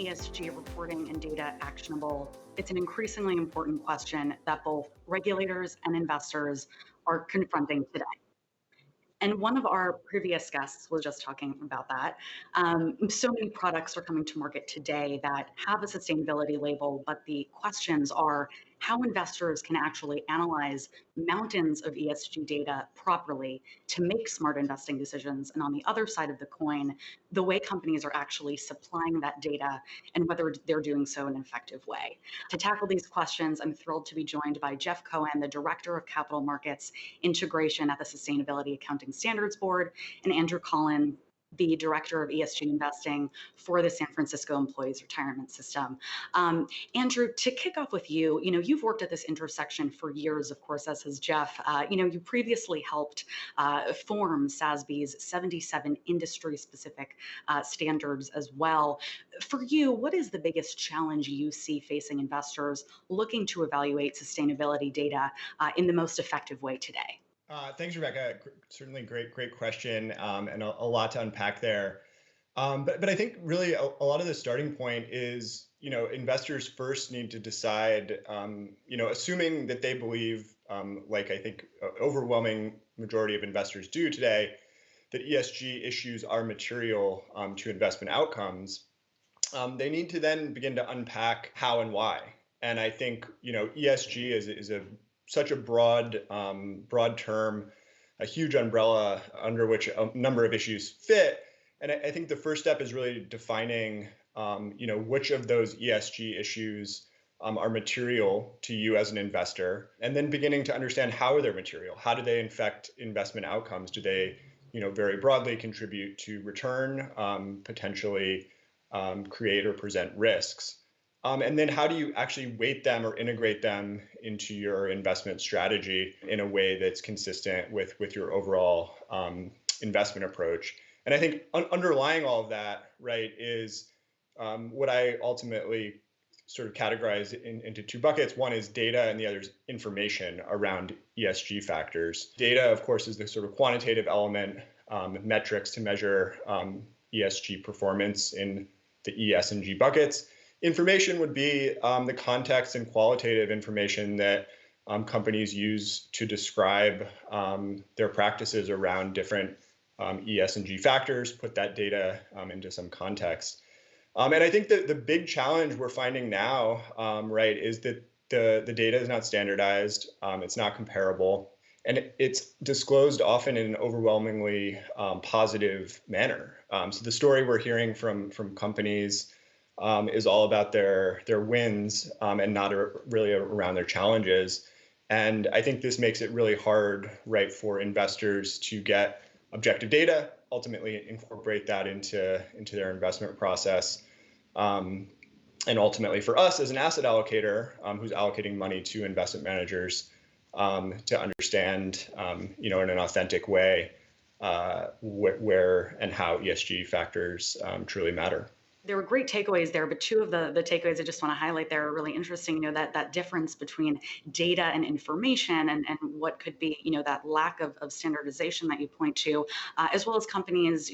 ESG reporting and data actionable? It's an increasingly important question that both regulators and investors are confronting today. And one of our previous guests was just talking about that. So many products are coming to market today that have a sustainability label, but the questions are how investors can actually analyze mountains of ESG data properly to make smart investing decisions. And on the other side of the coin, the way companies are actually supplying that data and whether they're doing so in an effective way. To tackle these questions, I'm thrilled to be joined by Jeff Cohen, the Director of Capital Markets Integration at the Sustainability Accounting Standards Board, and Andrew Collin, the Director of ESG Investing for the San Francisco Employees Retirement System. Andrew, to kick off with you, you've worked at this intersection for years, of course, as has Jeff. You previously helped form SASB's 77 industry-specific standards as well. For you, what is the biggest challenge you see facing investors looking to evaluate sustainability data in the most effective way today? Thanks, Rebecca. Certainly great question, and a lot to unpack there. But I think really a lot of the starting point is, investors first need to decide, assuming that they believe, like I think overwhelming majority of investors do today, that ESG issues are material to investment outcomes. They need to then begin to unpack how and why. And I think, ESG is such a broad term, a huge umbrella under which a number of issues fit. And I think the first step is really defining, which of those ESG issues are material to you as an investor, and then beginning to understand how they're material. How do they affect investment outcomes? Do they, very broadly contribute to return, potentially create or present risks? And then how do you actually weight them or integrate them into your investment strategy in a way that's consistent with your overall investment approach? And I think underlying all of that, right, is what I ultimately sort of categorize into two buckets. One is data and the other is information around ESG factors. Data, of course, is the sort of quantitative element, metrics to measure ESG performance in the E, S, and G buckets. Information would be the context and qualitative information that companies use to describe their practices around different E, S, and G factors, put that data into some context. And I think that the big challenge we're finding now, right, is that the data is not standardized, it's not comparable, and it's disclosed often in an overwhelmingly positive manner. So the story we're hearing from companies is all about their wins and not really around their challenges. And I think this makes it really hard, right, for investors to get objective data, ultimately incorporate that into their investment process. And ultimately for us as an asset allocator who's allocating money to investment managers to understand, in an authentic way where and how ESG factors truly matter. There were great takeaways there, but two of the takeaways I just want to highlight there are really interesting. That difference between data and information and what could be, that lack of standardization that you point to, as well as companies,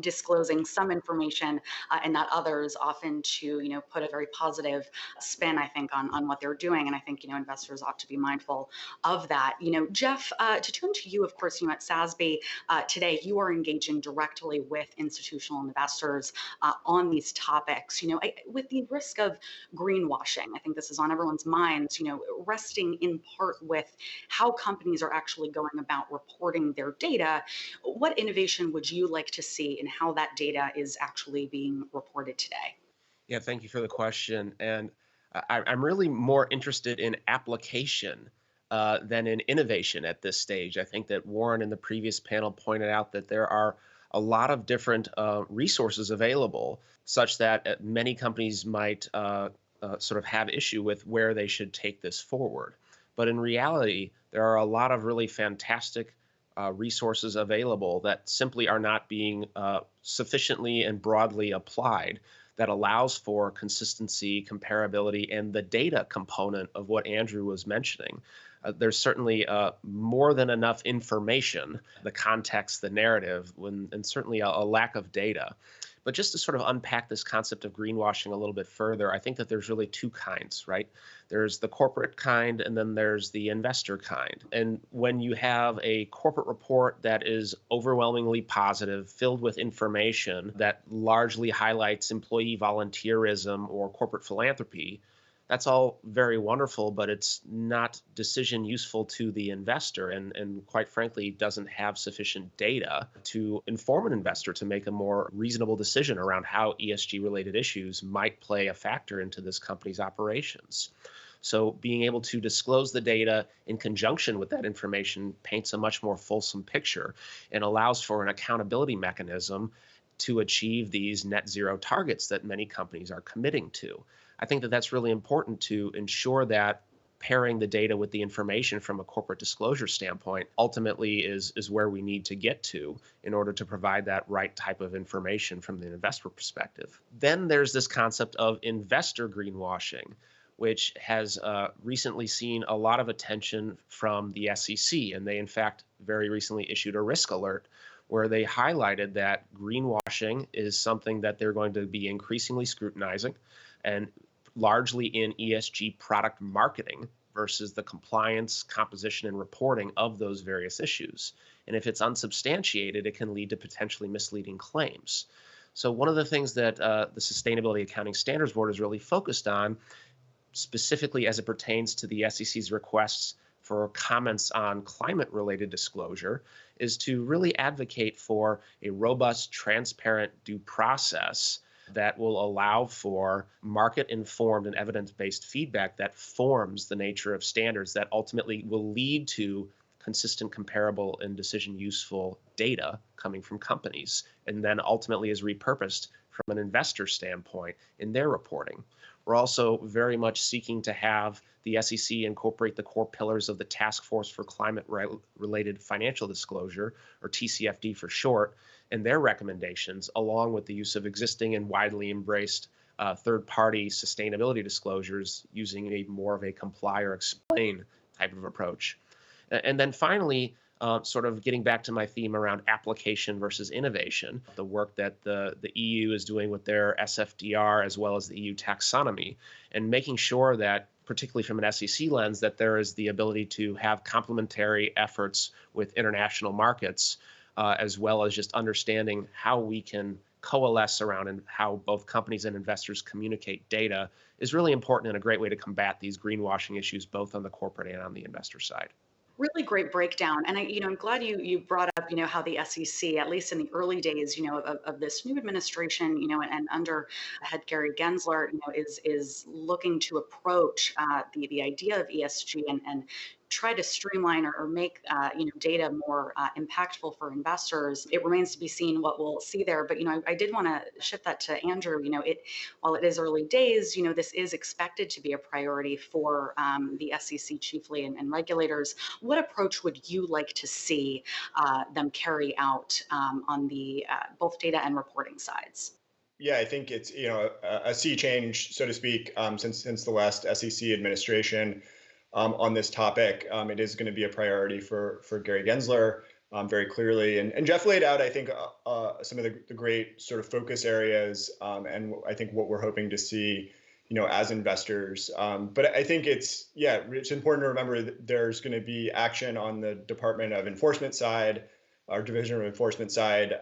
disclosing some information and not others, often to put a very positive spin, I think, on what they're doing. And I think investors ought to be mindful of that. Jeff, to turn to you, of course, at SASB today, you are engaging directly with institutional investors on these topics. With the risk of greenwashing, I think this is on everyone's minds. Resting in part with how companies are actually going about reporting their data. What innovation would you like to see in how that data is actually being reported today? Yeah, thank you for the question. And I'm really more interested in application than in innovation at this stage. I think that Warren in the previous panel pointed out that there are a lot of different resources available, such that many companies might sort of have issue with where they should take this forward. But in reality, there are a lot of really fantastic resources available that simply are not being sufficiently and broadly applied, that allows for consistency, comparability, and the data component of what Andrew was mentioning. There's certainly more than enough information, the context, the narrative, and certainly a lack of data. But just to sort of unpack this concept of greenwashing a little bit further, I think that there's really two kinds, right? There's the corporate kind and then there's the investor kind. And when you have a corporate report that is overwhelmingly positive, filled with information that largely highlights employee volunteerism or corporate philanthropy, that's all very wonderful, but it's not decision useful to the investor and quite frankly doesn't have sufficient data to inform an investor to make a more reasonable decision around how ESG related issues might play a factor into this company's operations. So being able to disclose the data in conjunction with that information paints a much more fulsome picture and allows for an accountability mechanism to achieve these net zero targets that many companies are committing to. I think that that's really important to ensure that pairing the data with the information from a corporate disclosure standpoint ultimately is where we need to get to in order to provide that right type of information from the investor perspective. Then there's this concept of investor greenwashing, which has recently seen a lot of attention from the SEC. And they, in fact, very recently issued a risk alert where they highlighted that greenwashing is something that they're going to be increasingly scrutinizing, and largely in ESG product marketing versus the compliance, composition, and reporting of those various issues. And if it's unsubstantiated, it can lead to potentially misleading claims. So one of the things that the Sustainability Accounting Standards Board is really focused on, specifically as it pertains to the SEC's requests for comments on climate-related disclosure, is to really advocate for a robust, transparent due process that will allow for market-informed and evidence-based feedback that forms the nature of standards that ultimately will lead to consistent, comparable, and decision-useful data coming from companies, and then ultimately is repurposed from an investor standpoint in their reporting. We're also very much seeking to have the SEC incorporate the core pillars of the Task Force for Climate-Related Financial Disclosure, or TCFD for short, and their recommendations, along with the use of existing and widely embraced third-party sustainability disclosures using more of a comply or explain type of approach. And then finally, sort of getting back to my theme around application versus innovation, the work that the EU is doing with their SFDR as well as the EU taxonomy, and making sure that, particularly from an SEC lens, that there is the ability to have complementary efforts with international markets, as well as just understanding how we can coalesce around and how both companies and investors communicate data is really important and a great way to combat these greenwashing issues, both on the corporate and on the investor side. Really great breakdown. And I'm glad you brought up, how the SEC, at least in the early days, of this new administration, and under head Gary Gensler, is looking to approach the idea of ESG and try to streamline or make data more impactful for investors. It remains to be seen what we'll see there. But I did want to shift that to Andrew. While it is early days, this is expected to be a priority for the SEC chiefly and regulators. What approach would you like to see them carry out on the both data and reporting sides? Yeah, I think it's a sea change, so to speak, since the last SEC administration on this topic. It is going to be a priority for Gary Gensler, very clearly, and Jeff laid out, I think, some of the great sort of focus areas, and I think what we're hoping to see, as investors. But I think it's important to remember that there's going to be action on the Department of Enforcement side, our Division of Enforcement side,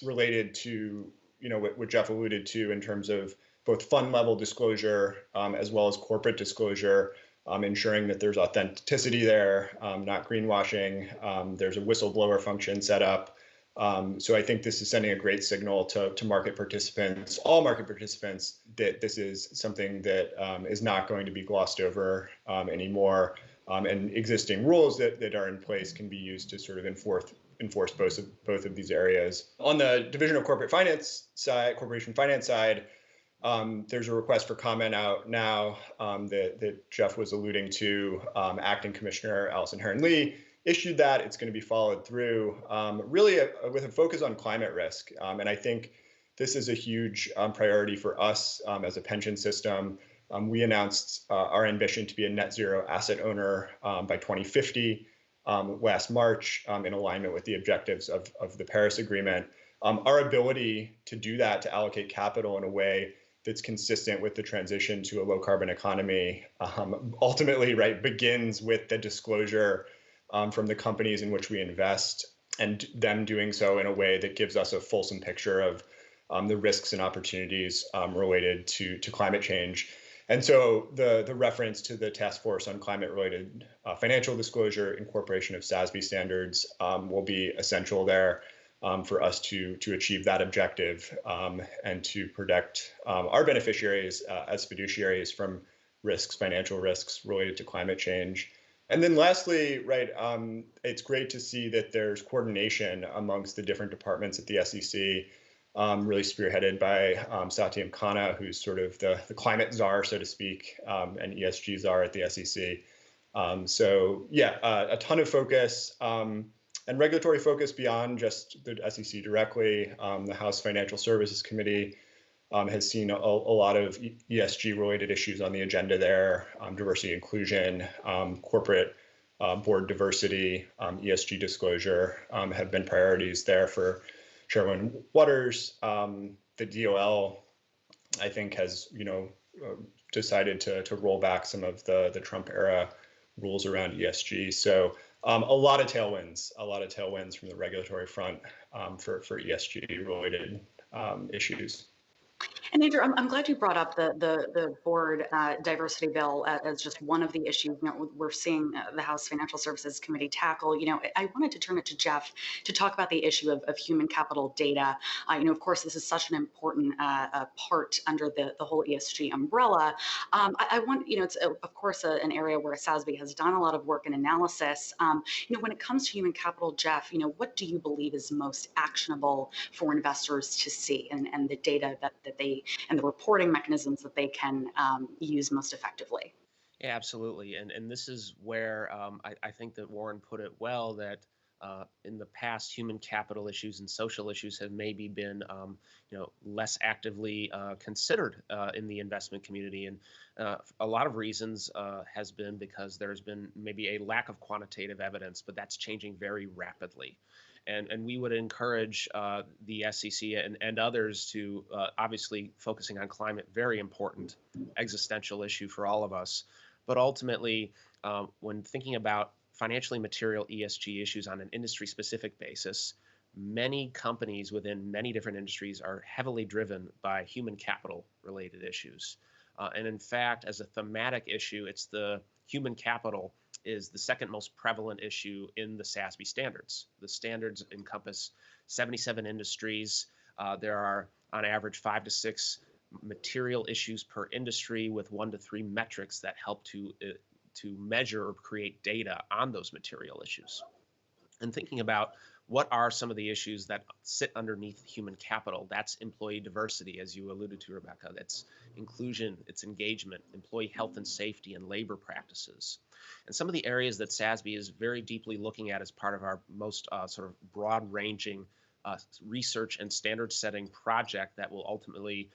related to what Jeff alluded to in terms of both fund level disclosure as well as corporate disclosure, ensuring that there's authenticity there, not greenwashing. There's a whistleblower function set up. So I think this is sending a great signal to market participants, all market participants, that this is something that is not going to be glossed over anymore. And existing rules that are in place can be used to sort of enforce both of these areas. On the Division of Corporate Finance side, Corporation Finance side, there's a request for comment out now that Jeff was alluding to. Acting Commissioner Allison Heron-Lee issued that. It's going to be followed through, really with a focus on climate risk. And I think this is a huge priority for us as a pension system. We announced our ambition to be a net zero asset owner by 2050 last March, in alignment with the objectives of the Paris Agreement. our ability to do that, to allocate capital in a way that's consistent with the transition to a low carbon economy, ultimately, right, begins with the disclosure from the companies in which we invest, and them doing so in a way that gives us a fulsome picture of the risks and opportunities related to climate change. And so the reference to the Task Force on Climate-Related Financial Disclosure, incorporation of SASB standards will be essential there for us to achieve that objective and to protect our beneficiaries as fiduciaries from risks, financial risks related to climate change. And then lastly, right, it's great to see that there's coordination amongst the different departments at the SEC, really spearheaded by Satyam Khanna, who's sort of the climate czar, so to speak, and ESG czar at the SEC. So yeah, a ton of focus and regulatory focus beyond just the SEC directly. The House Financial Services Committee has seen a lot of ESG related issues on the agenda there, diversity, inclusion, corporate board diversity, ESG disclosure have been priorities there for Chairman Waters. The DOL, I think, has decided to roll back some of the Trump era rules around ESG. So a lot of tailwinds from the regulatory front for ESG related issues. And Andrew, I'm glad you brought up the board diversity bill as just one of the issues we're seeing the House Financial Services Committee tackle. I wanted to turn it to Jeff to talk about the issue of human capital data. Of course, this is such an important part under the whole ESG umbrella. I want, it's of course an area where SASB has done a lot of work and analysis. When it comes to human capital, Jeff, what do you believe is most actionable for investors to see and the data that they and the reporting mechanisms that they can use most effectively? Yeah, absolutely. And this is where I think that Warren put it well, that in the past, human capital issues and social issues have maybe been less actively considered in the investment community. And a lot of reasons has been because there's been maybe a lack of quantitative evidence, but that's changing very rapidly. And we would encourage the SEC and others to obviously focusing on climate, very important existential issue for all of us. But ultimately, when thinking about financially material ESG issues on an industry specific basis, many companies within many different industries are heavily driven by human capital related issues. And in fact, as a thematic issue, it's the human capital is the second most prevalent issue in the SASB standards. The standards encompass 77 industries. There are on average 5 to 6 material issues per industry with 1 to 3 metrics that help to measure or create data on those material issues. And thinking about what are some of the issues that sit underneath human capital, that's employee diversity, as you alluded to, Rebecca. That's inclusion, it's engagement, employee health and safety, and labor practices. And some of the areas that SASB is very deeply looking at as part of our most sort of broad-ranging research and standard setting project that will ultimately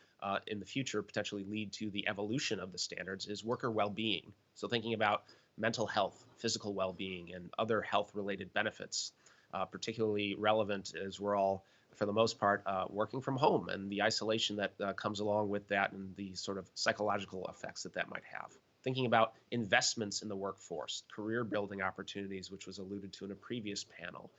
in the future potentially lead to the evolution of the standards is worker well-being. So thinking about mental health, physical well-being, and other health-related benefits, particularly relevant as we're all, for the most part, working from home and the isolation that comes along with that and the sort of psychological effects that might have. Thinking about investments in the workforce, career building opportunities, which was alluded to in a previous panel,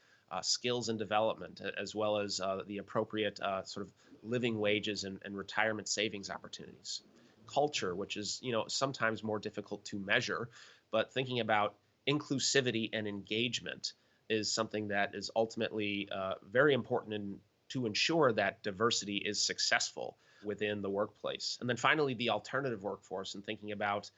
skills and development, as well as the appropriate sort of living wages and retirement savings opportunities. Culture, which is sometimes more difficult to measure, but thinking about inclusivity and engagement is something that is ultimately very important to ensure that diversity is successful within the workplace. And then finally, the alternative workforce and thinking about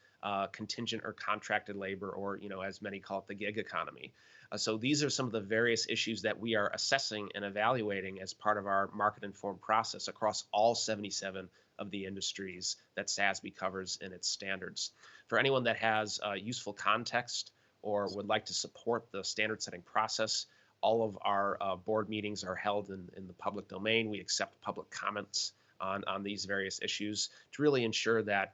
contingent or contracted labor, or as many call it, the gig economy. So these are some of the various issues that we are assessing and evaluating as part of our market-informed process across all 77 of the industries that SASB covers in its standards. For anyone that has useful context or would like to support the standard setting process, all of our board meetings are held in the public domain. We accept public comments on these various issues to really ensure that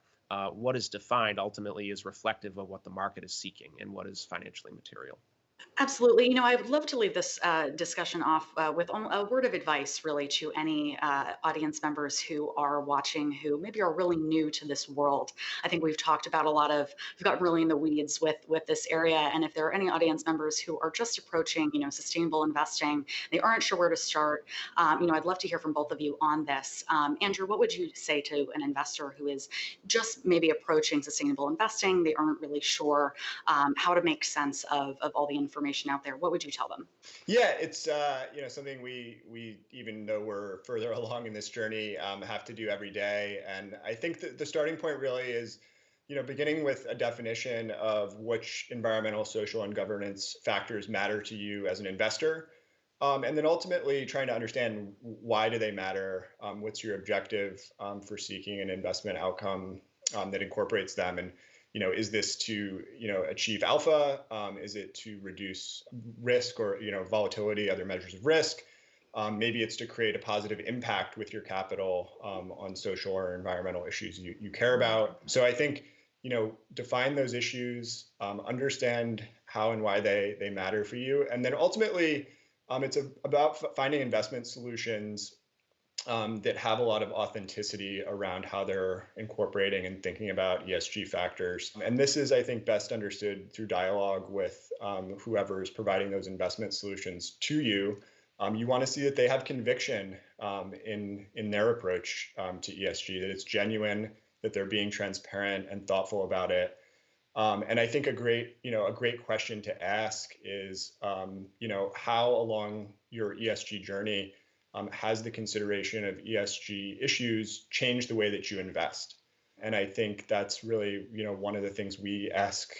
what is defined ultimately is reflective of what the market is seeking and what is financially material. Absolutely. I would love to leave this discussion off with a word of advice, really, to any audience members who are watching who maybe are really new to this world. I think we've talked about we've got really in the weeds with this area. And if there are any audience members who are just approaching, sustainable investing, they aren't sure where to start, I'd love to hear from both of you on this. Andrew, what would you say to an investor who is just maybe approaching sustainable investing? They aren't really sure how to make sense of all the information out there. What would you tell them? Yeah, it's something we even though we're further along in this journey have to do every day. And I think that the starting point really is beginning with a definition of which environmental, social, and governance factors matter to you as an investor. And then ultimately trying to understand why do they matter? What's your objective for seeking an investment outcome that incorporates them? And is this to achieve alpha? Is it to reduce risk or volatility, other measures of risk? Maybe it's to create a positive impact with your capital on social or environmental issues you care about. So I think define those issues, understand how and why they matter for you, and then ultimately it's about finding investment solutions that have a lot of authenticity around how they're incorporating and thinking about ESG factors. And this is, I think, best understood through dialogue with whoever is providing those investment solutions to you. You want to see that they have conviction in their approach to ESG, that it's genuine, that they're being transparent and thoughtful about it. And I think a great question to ask is, how along your ESG journey has the consideration of ESG issues changed the way that you invest? And I think that's really, one of the things we ask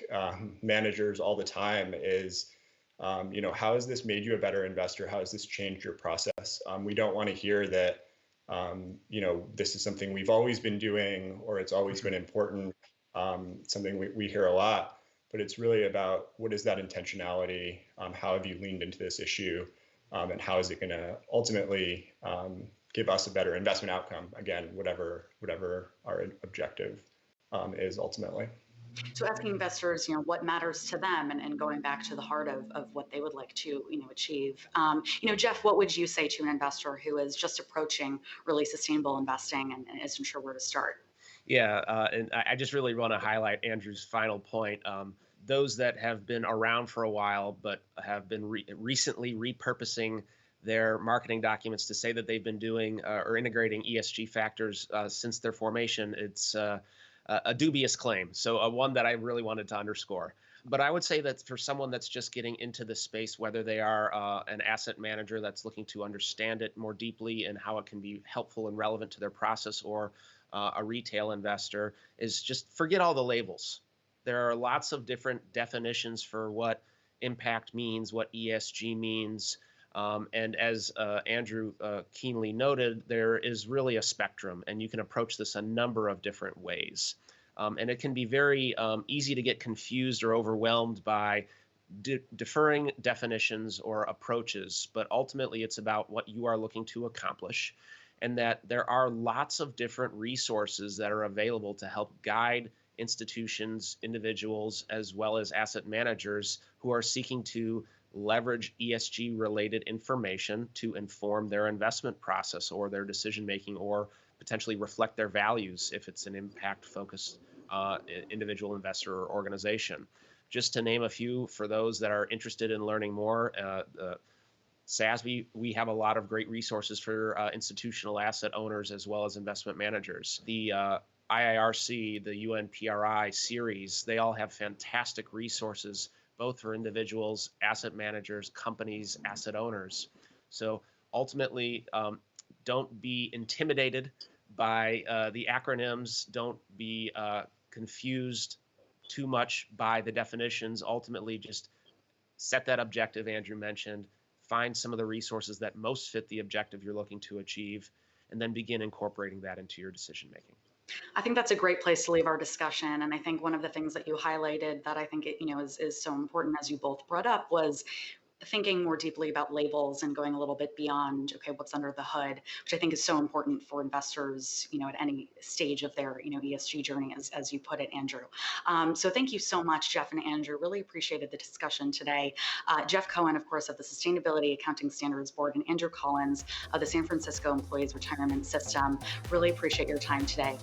managers all the time is, how has this made you a better investor? How has this changed your process? We don't want to hear that, this is something we've always been doing or it's always been important, something we hear a lot, but it's really about what is that intentionality? How have you leaned into this issue? And how is it going to ultimately give us a better investment outcome? Again, whatever our objective is ultimately. So asking investors, what matters to them, and going back to the heart of what they would like to, achieve. Jeff, what would you say to an investor who is just approaching really sustainable investing and isn't sure where to start? Yeah, and I just really want to highlight Andrew's final point. Those that have been around for a while but have been recently repurposing their marketing documents to say that they've been doing or integrating ESG factors since their formation, it's a dubious claim. So one that I really wanted to underscore. But I would say that for someone that's just getting into the space, whether they are an asset manager that's looking to understand it more deeply and how it can be helpful and relevant to their process, or a retail investor, is just forget all the labels. There are lots of different definitions for what impact means, what ESG means. And as Andrew keenly noted, there is really a spectrum, and you can approach this a number of different ways. And it can be very easy to get confused or overwhelmed by deferring definitions or approaches, but ultimately it's about what you are looking to accomplish, and that there are lots of different resources that are available to help guide institutions, individuals, as well as asset managers who are seeking to leverage ESG related information to inform their investment process or their decision making, or potentially reflect their values if it's an impact focused individual investor or organization. Just to name a few for those that are interested in learning more, SASB, we have a lot of great resources for institutional asset owners as well as investment managers. The IIRC, the UNPRI series, they all have fantastic resources, both for individuals, asset managers, companies, asset owners. So ultimately, don't be intimidated by the acronyms. Don't be confused too much by the definitions. Ultimately, just set that objective Andrew mentioned, find some of the resources that most fit the objective you're looking to achieve, and then begin incorporating that into your decision making. I think that's a great place to leave our discussion. And I think one of the things that you highlighted that I think is so important, as you both brought up, was thinking more deeply about labels and going a little bit beyond, okay, what's under the hood, which I think is so important for investors, at any stage of their, ESG journey, as you put it, Andrew. So thank you so much, Jeff and Andrew. Really appreciated the discussion today. Jeff Cohen, of course, of the Sustainability Accounting Standards Board, and Andrew Collins of the San Francisco Employees Retirement System. Really appreciate your time today.